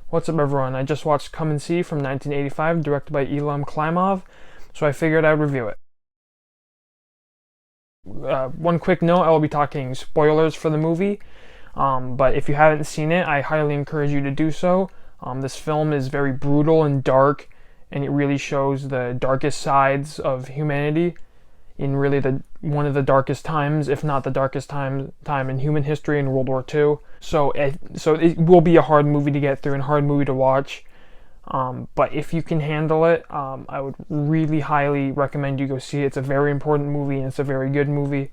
What's up, everyone? I just watched Come and See from 1985, directed by Elem Klimov, so I figured I'd review it. One quick note, I will be talking spoilers for the movie, but if you haven't seen it, I highly encourage you to do so. This film is very brutal and dark, and it really shows the darkest sides of humanity in really one of the darkest times, if not the darkest time in human history, in World War II. So it will be a hard movie to get through and hard movie to watch. But if you can handle it, I would really highly recommend you go see it. It's a very important movie and it's a very good movie.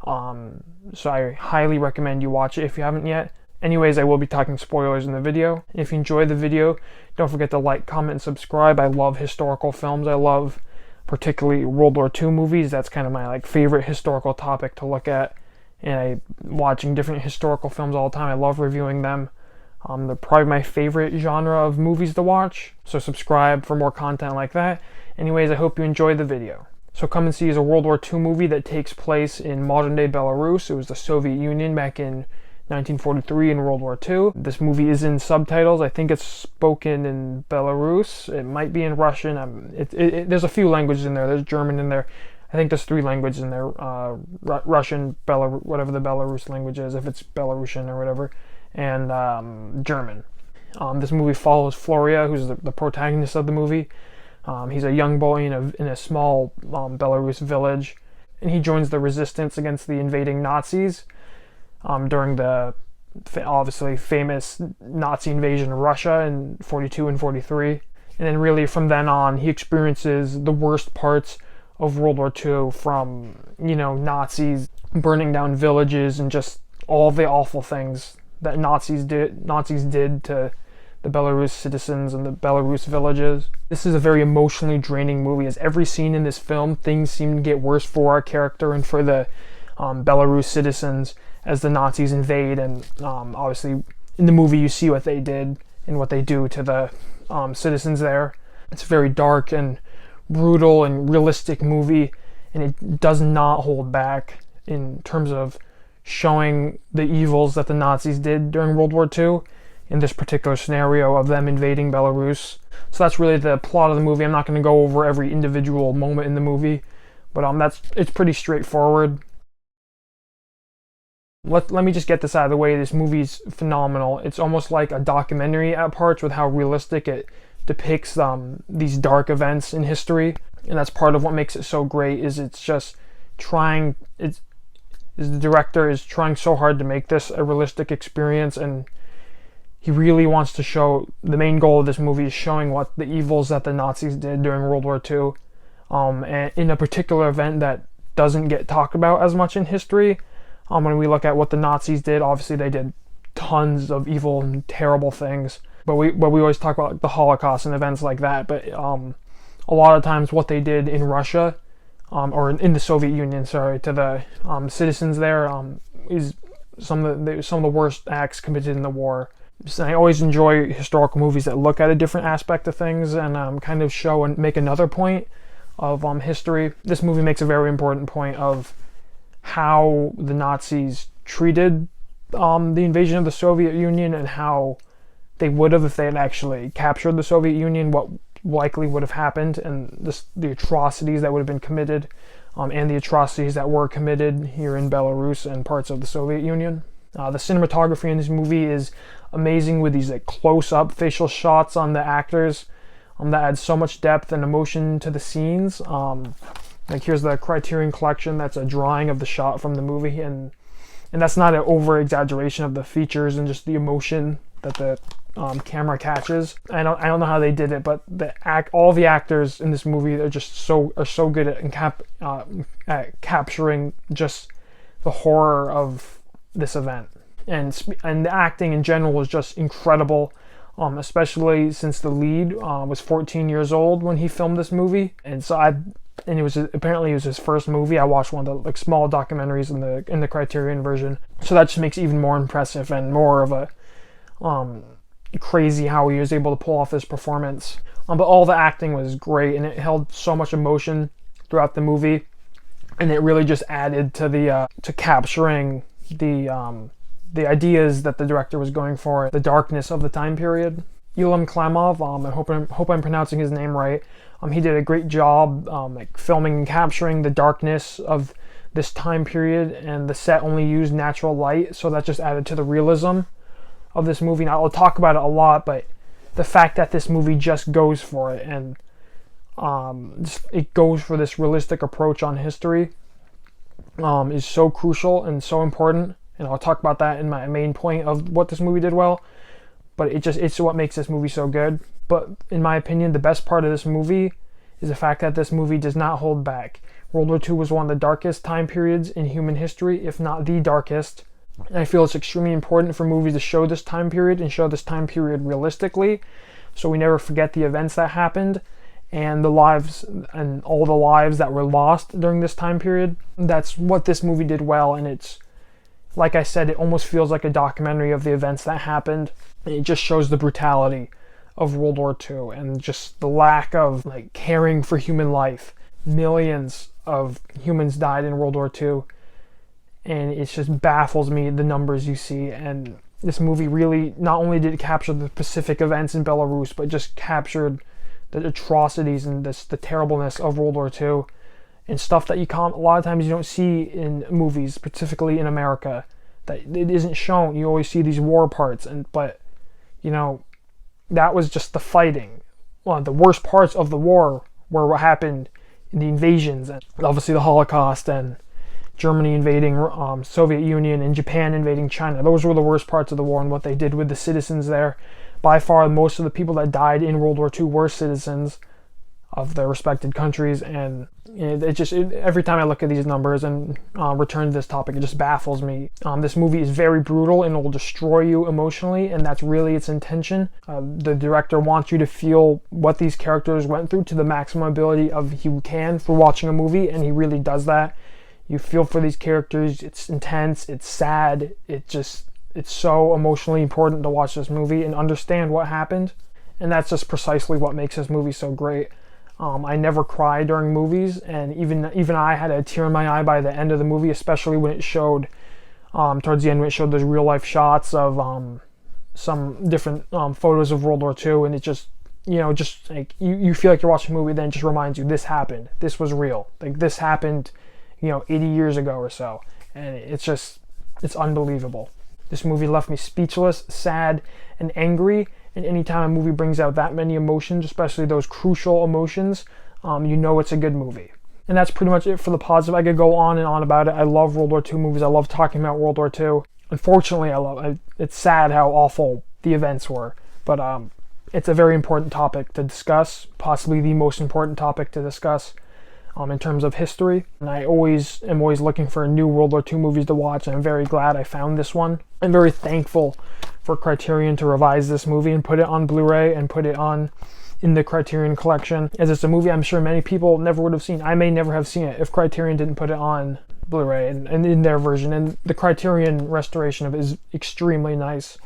So I highly recommend you watch it if you haven't yet. Anyways, I will be talking spoilers in the video. If you enjoyed the video, don't forget to like, comment, and subscribe. I love historical films. I love particularly World War II movies. That's kind of my favorite historical topic to look at. And I'm watching different historical films all the time. I love reviewing them. They're probably my favorite genre of movies to watch. So subscribe for more content like that. Anyways, I hope you enjoyed the video. So Come and See is a World War II movie that takes place in modern-day Belarus. It was the Soviet Union back in 1943 in World War II. This movie is in subtitles. I think it's spoken in Belarus. It might be in Russian. There's a few languages in there. There's German in there. I think there's 3 languages in there. Russian, whatever the Belarus language is, if it's Belarusian or whatever, and German. This movie follows Floria, who's the protagonist of the movie. He's a young boy in a small Belarus village, and he joins the resistance against the invading Nazis during the obviously famous Nazi invasion of Russia in 42 and 43. And then really from then on, he experiences the worst parts of World War II, from, Nazis burning down villages and just all the awful things that Nazis did to the Belarus citizens and the Belarus villages. This is a very emotionally draining movie. As every scene in this film, things seem to get worse for our character and for the Belarus citizens as the Nazis invade. And obviously in the movie you see what they did and what they do to the citizens there. It's a very dark and brutal and realistic movie, and it does not hold back in terms of showing the evils that the Nazis did during World War II in this particular scenario of them invading Belarus. So that's really the plot of the movie. I'm not going to go over every individual moment in the movie, but it's pretty straightforward. Let me just get this out of the way. This movie's phenomenal. It's almost like a documentary at parts with how realistic it depicts these dark events in history, and that's part of what makes it so great. The director is trying so hard to make this a realistic experience, and he really wants to show, the main goal of this movie is showing what the evils that the Nazis did during World War II, and in a particular event that doesn't get talked about as much in history. When we look at what the Nazis did, obviously they did tons of evil and terrible things, but we always talk about the Holocaust and events like that. But a lot of times what they did in Russia, or in the Soviet Union, sorry, to the citizens there, is some of the worst acts committed in the war. So I always enjoy historical movies that look at a different aspect of things and kind of show and make another point of history. This movie makes a very important point of how the Nazis treated the invasion of the Soviet Union, and how they would have, if they had actually captured the Soviet Union, what likely would have happened, and the atrocities that would have been committed, and the atrocities that were committed here in Belarus and parts of the Soviet Union. The cinematography in this movie is amazing, with these close-up facial shots on the actors that add so much depth and emotion to the scenes. Here's the Criterion Collection. That's a drawing of the shot from the movie, and that's not an over-exaggeration of the features and just the emotion that the camera catches. I don't know how they did it, but all the actors in this movie are so good at capturing just the horror of this event, and the acting in general was just incredible. Especially since the lead was 14 years old when he filmed this movie, and apparently it was his first movie. I watched one of the small documentaries in the Criterion version, so that just makes it even more impressive and more of a crazy how he was able to pull off this performance. But all the acting was great, and it held so much emotion throughout the movie, and it really just added to capturing the ideas that the director was going for, the darkness of the time period. Elem Klimov. I hope I'm pronouncing his name right. He did a great job like filming and capturing the darkness of this time period, and the set only used natural light, so that just added to the realism of this movie. Now, I'll talk about it a lot, but the fact that this movie just goes for it, and it goes for this realistic approach on history, is so crucial and so important. And I'll talk about that in my main point of what this movie did well. But it's what makes this movie so good. But in my opinion, the best part of this movie is the fact that this movie does not hold back. World War II was one of the darkest time periods in human history, if not the darkest. And I feel it's extremely important for movies to show this time period and show this time period realistically, so we never forget the events that happened and the lives and all the lives that were lost during this time period. That's what this movie did well, and it's, like I said, it almost feels like a documentary of the events that happened. It just shows the brutality of World War II and just the lack of like caring for human life. Millions of humans died in World War II, and it just baffles me, the numbers you see. And this movie really not only did it capture the Pacific events in Belarus, but just captured the atrocities and the terribleness of World War II, and stuff that a lot of times you don't see in movies, specifically in America, that it isn't shown. You always see these war parts, but you know, that was just the fighting. One of the worst parts of the war were what happened in the invasions, and obviously the Holocaust, and Germany invading Soviet Union, and Japan invading China. Those were the worst parts of the war, and what they did with the citizens there. By far, most of the people that died in World War II were citizens of their respected countries, and every time I look at these numbers and return to this topic, it just baffles me. This movie is very brutal and will destroy you emotionally, and that's really its intention. The director wants you to feel what these characters went through to the maximum ability of he can for watching a movie, and he really does that. You feel for these characters. It's intense, it's sad, it's so emotionally important to watch this movie and understand what happened, and that's just precisely what makes this movie so great. I never cry during movies, and even I had a tear in my eye by the end of the movie, especially when it showed, towards the end, when it showed those real life shots of some different photos of World War II, and it just, just like you feel like you're watching a movie, then it just reminds you this happened, this was real, like this happened, 80 years ago or so, and it's unbelievable. This movie left me speechless, sad, and angry. And anytime a movie brings out that many emotions, especially those crucial emotions, it's a good movie. And that's pretty much it for the positive. I could go on and on about it. I love World War II movies. I love talking about World War II. Unfortunately, it's sad how awful the events were. But it's a very important topic to discuss, possibly the most important topic to discuss in terms of history. And I am always looking for new World War II movies to watch, and I'm very glad I found this one. I'm very thankful for Criterion to revise this movie and put it on Blu-ray and put it in the Criterion collection, as it's a movie I'm sure many people never would have seen. I may never have seen it if Criterion didn't put it on Blu-ray and in their version. And the Criterion restoration of it is extremely nice.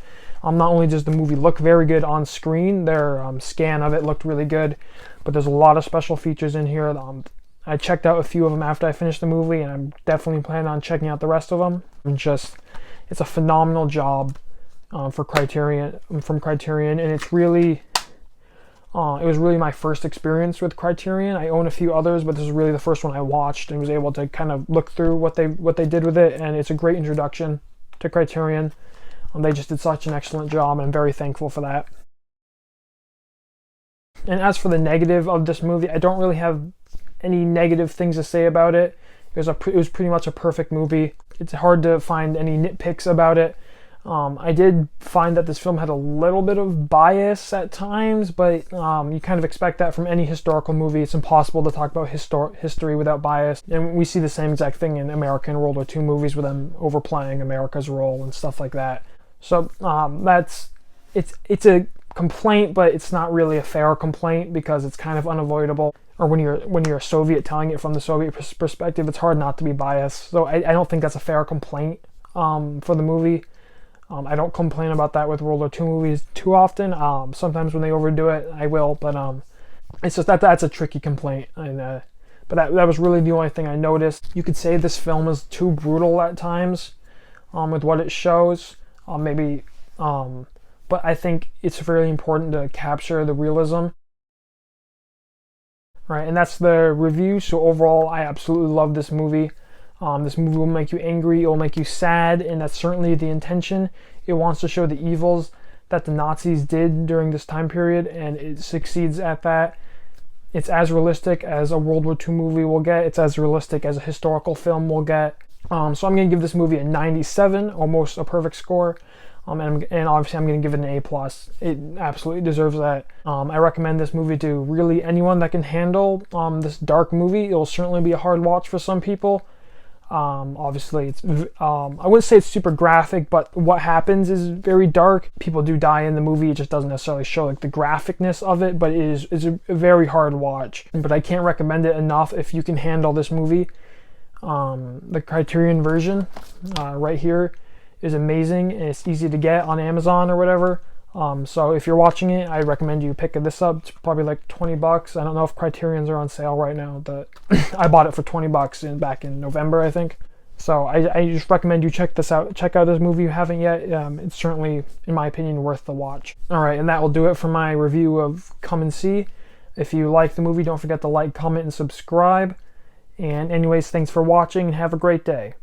Not only does the movie look very good on screen, their scan of it looked really good, but there's a lot of special features in here. I checked out a few of them after I finished the movie, and I'm definitely planning on checking out the rest of them. It's a phenomenal job from Criterion, and it's really, it was really my first experience with Criterion. I own a few others, but this is really the first one I watched and was able to kind of look through what they did with it, and it's a great introduction to Criterion. They just did such an excellent job, and I'm very thankful for that. And as for the negative of this movie, I don't really have any negative things to say about it. It was pretty much a perfect movie. It's hard to find any nitpicks about it. I did find that this film had a little bit of bias at times, but you kind of expect that from any historical movie. It's impossible to talk about history without bias. And we see the same exact thing in American World War II movies with them overplaying America's role and stuff like that. So it's a complaint, but it's not really a fair complaint because it's kind of unavoidable. Or when you're a Soviet telling it from the Soviet perspective, it's hard not to be biased. So I don't think that's a fair complaint for the movie. I don't complain about that with World War II movies too often. Sometimes when they overdo it, I will, but it's just that's a tricky complaint. And but that was really the only thing I noticed. You could say this film is too brutal at times with what it shows. Maybe but I think it's very important to capture the realism. Right, and that's the review. So overall, I absolutely love this movie. This movie will make you angry, it will make you sad, and that's certainly the intention. It wants to show the evils that the Nazis did during this time period, and it succeeds at that. It's as realistic as a World War II movie will get. It's as realistic as a historical film will get. So I'm going to give this movie a 97, almost a perfect score. And obviously I'm going to give it an A+. It absolutely deserves that. I recommend this movie to really anyone that can handle this dark movie. It will certainly be a hard watch for some people. Obviously, I wouldn't say it's super graphic, but what happens is very dark. People do die in the movie. It just doesn't necessarily show like the graphicness of it, but it's a very hard watch. But I can't recommend it enough if you can handle this movie. The Criterion version right here is amazing, and it's easy to get on Amazon or whatever. So if you're watching it, I recommend you pick this up. It's probably like $20. I don't know if Criterions are on sale right now, but I bought it for $20 back in November, I think. So I just recommend you check this out. Check out this movie if you haven't yet. It's certainly, in my opinion, worth the watch. All right, and that will do it for my review of Come and See. If you like the movie, don't forget to like, comment, and subscribe. And anyways, thanks for watching, and have a great day.